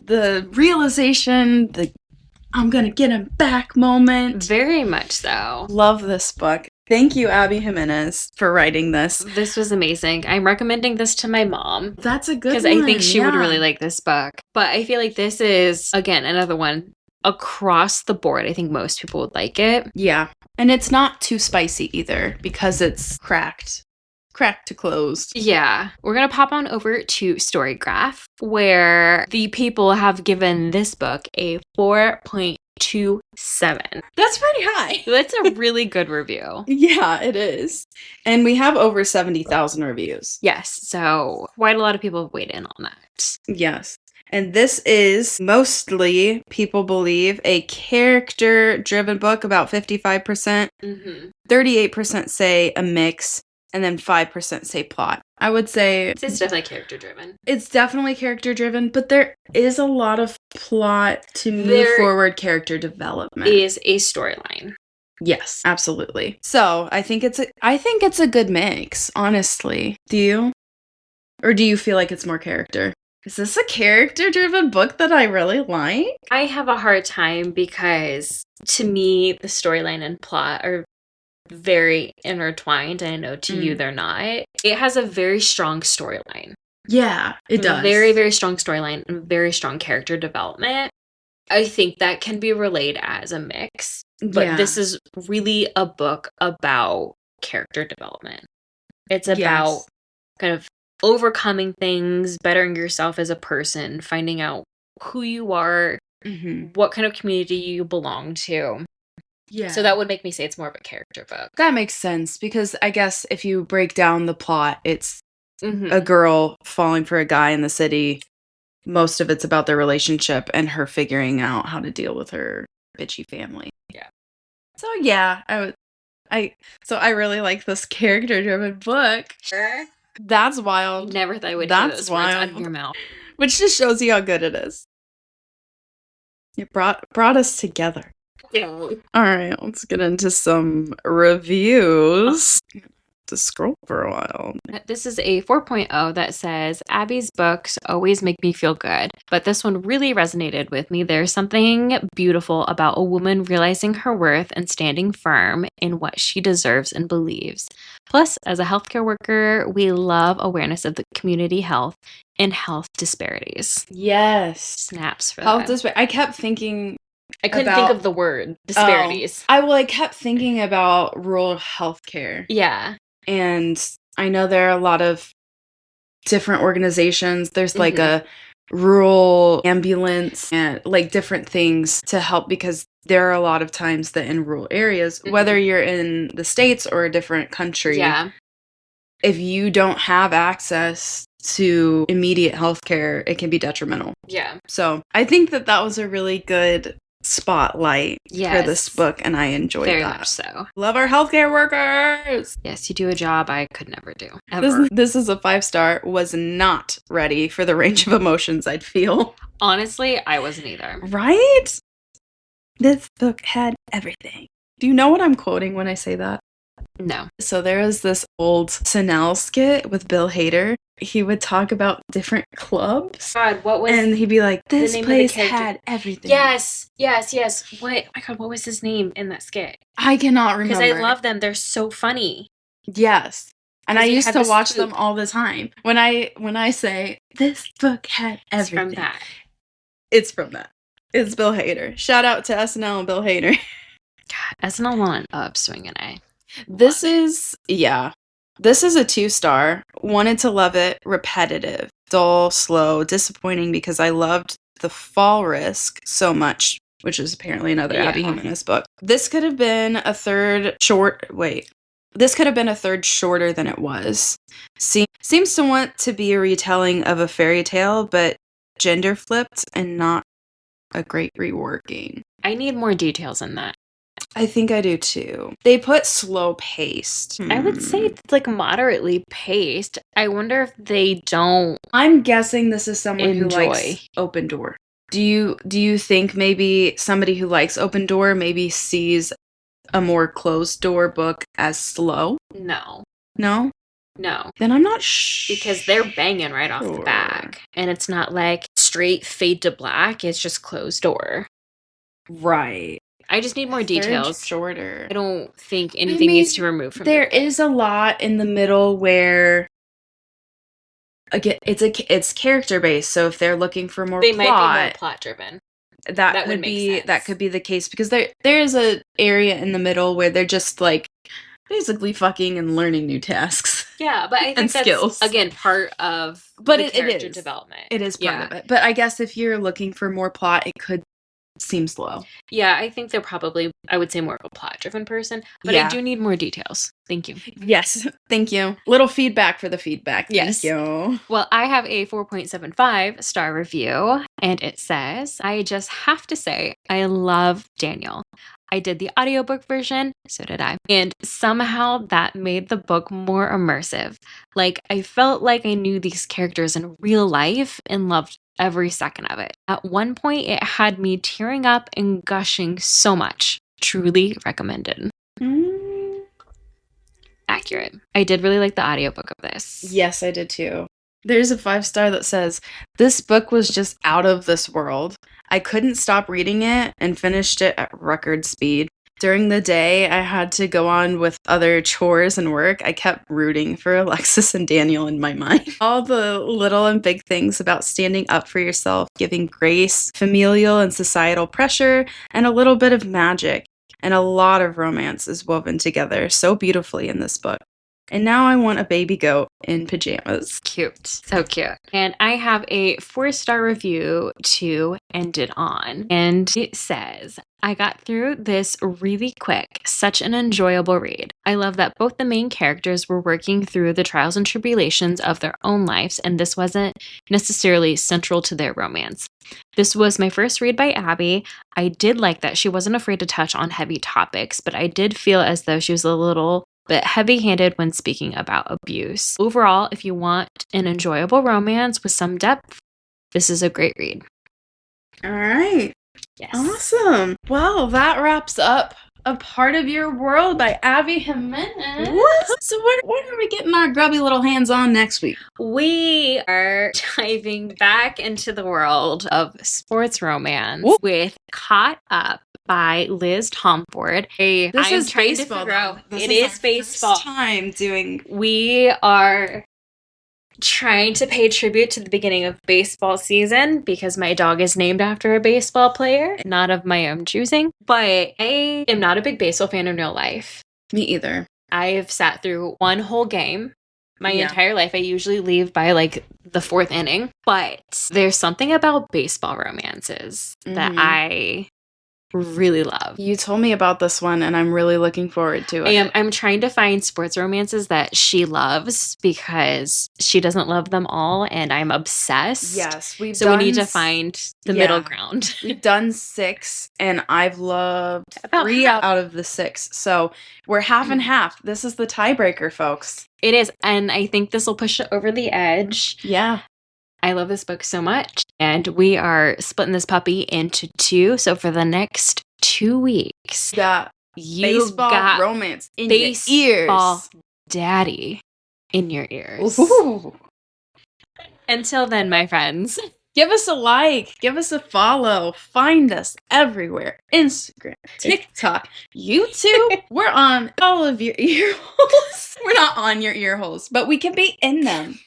the realization, the I'm gonna get him back moment. Very much so. Love this book. Thank you, Abby Jimenez, for writing this. This was amazing. I'm recommending this to my mom. That's a good one. Because I think she would really like this book. But I feel like this is, again, another one across the board. I think most people would like it. Yeah. And it's not too spicy either because it's cracked cracked to closed. Yeah. We're going to pop on over to Storygraph, where the people have given this book a 4.27. That's pretty high. That's a really good review. Yeah, it is. And we have over 70,000 reviews. Yes. So quite a lot of people have weighed in on that. Yes. And this is mostly, people believe, a character-driven book, about 55%. 38% say a mix, and then 5% say plot. I would say it's definitely character-driven. It's definitely character-driven, but there is a lot of plot to move forward character development. Is a storyline. Yes, absolutely. So I think it's a good mix, honestly. Do you? Or do you feel like it's more character? Is this a character-driven book that I really like? I have a hard time because, to me, the storyline and plot are very intertwined. I know to you they're not. It has a very strong storyline. Yeah, it does. Very, very strong storyline and very strong character development. I think that can be relayed as a mix. But this is really a book about character development. It's about kind of overcoming things, bettering yourself as a person, finding out who you are, what kind of community you belong to. Yeah. So that would make me say it's more of a character book. That makes sense, because I guess if you break down the plot, it's a girl falling for a guy in the city. Most of it's about their relationship and her figuring out how to deal with her bitchy family. Yeah. So yeah, I really like this character-driven book. Sure. That's wild. Never thought I would hear those words out of your mouth. Which just shows you how good it is. It brought us together. Yeah. All right, let's get into some reviews. To scroll for a while. This is a 4.0 that says, Abby's books always make me feel good, but this one really resonated with me. There's something beautiful about a woman realizing her worth and standing firm in what she deserves and believes. Plus, as a healthcare worker, we love awareness of the community health and health disparities. Yes. Snaps for health that. I kept thinking... I couldn't think of the word disparities. I kept thinking about rural healthcare. Yeah. And I know there are a lot of different organizations. There's like a rural ambulance and like different things to help, because there are a lot of times that in rural areas, whether you're in the States or a different country, if you don't have access to immediate healthcare, it can be detrimental. Yeah. So I think that was a really good spotlight for this book, and I enjoyed very that. Much so. Love our healthcare workers. Yes, you do a job I could never do. Ever. This is a 5-star. Was not ready for the range of emotions I'd feel. Honestly, I wasn't either. Right? This book had everything. Do you know what I'm quoting when I say that? No. So there is this old SNL skit with Bill Hader. He would talk about different clubs. God, what was... And he'd be like, this place had everything. Yes. What? Oh my God, what was his name in that skit? I cannot remember. Because I love them. They're so funny. Yes. And I used to watch them all the time. When I say, this book had everything. It's from that. It's Bill Hader. Shout out to SNL and Bill Hader. God, SNL on upswing, and I... This is a 2-star. Wanted to love it. Repetitive, dull, slow, disappointing, because I loved The Fall Risk so much, which is apparently another Abby Jimenez book. This could have been a third shorter than it was. Seems to want to be a retelling of a fairy tale, but gender flipped and not a great reworking. I need more details in that. I think I do too. They put slow paced. I would say it's like moderately paced. I wonder if they don't. I'm guessing this is someone who likes Open Door. Do you think maybe somebody who likes Open Door maybe sees a more closed door book as slow? No. No? No. Then I'm not sure. Because they're banging right off the back. And it's not like straight fade to black. It's just closed door. Right. I just need more details. Shorter. I don't think anything needs to remove from there. There is a lot in the middle where, again, it's character based. So if they're looking for more, they might be more plot driven. That could be the case, because there is a area in the middle where they're just like basically fucking and learning new tasks. Yeah, but I think that's, skills. Again, part of the character development. It is part of it. But I guess if you're looking for more plot, it could seem slow. Yeah, I think they're probably, I would say, more of a plot-driven person. But I do need more details. Thank you. Yes, thank you. Little feedback for the feedback. Yes. Thank you. Well, I have a 4.75 star review, and it says, I just have to say, I love Daniel. I did the audiobook version, so did I. And somehow that made the book more immersive. Like, I felt like I knew these characters in real life and loved every second of it. At one point, it had me tearing up and gushing so much. Truly recommended. Accurate. I did really like the audiobook of this. Yes, I did too. There's a 5-star that says, this book was just out of this world. I couldn't stop reading it and finished it at record speed. During the day, I had to go on with other chores and work. I kept rooting for Alexis and Daniel in my mind. All the little and big things about standing up for yourself, giving grace, familial and societal pressure, and a little bit of magic. And a lot of romance is woven together so beautifully in this book. And now I want a baby goat in pajamas. Cute. So cute. And I have a 4-star review to end it on. And it says, I got through this really quick. Such an enjoyable read. I love that both the main characters were working through the trials and tribulations of their own lives, and this wasn't necessarily central to their romance. This was my first read by Abby. I did like that she wasn't afraid to touch on heavy topics, but I did feel as though she was a little bit heavy-handed when speaking about abuse. Overall, if you want an enjoyable romance with some depth, this is a great read. All right. Yes. Awesome. Well, that wraps up A Part of Your World by Abby Jimenez. What? So what are we getting our grubby little hands on next week? We are diving back into the world of sports romance with Caught Up by Liz Tomford. This is baseball. It is baseball. We are trying to pay tribute to the beginning of baseball season because my dog is named after a baseball player, not of my own choosing. But I am not a big baseball fan in real life. Me either. I've sat through one whole game my entire life. I usually leave by like the 4th inning. But there's something about baseball romances that I really love. You told me about this one and I'm really looking forward to it. I'm trying to find sports romances that she loves because she doesn't love them all and I'm obsessed. Yes, we need to find the middle ground. We've done 6 and I've loved about 3 out of the 6. So we're half and half. This is the tiebreaker, folks. It is. And I think this will push it over the edge. Yeah. I love this book so much. And we are splitting this puppy into 2. So for the next 2 weeks, you got romance in your ears. Daddy in your ears. Ooh. Until then, my friends, give us a like, give us a follow, find us everywhere. Instagram, TikTok, YouTube. We're on all of your ear holes. We're not on your ear holes, but we can be in them.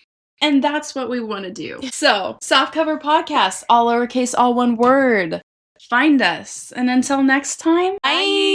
And that's what we want to do. So, Softcover Podcast, all lowercase, all one word. Find us. And until next time, bye.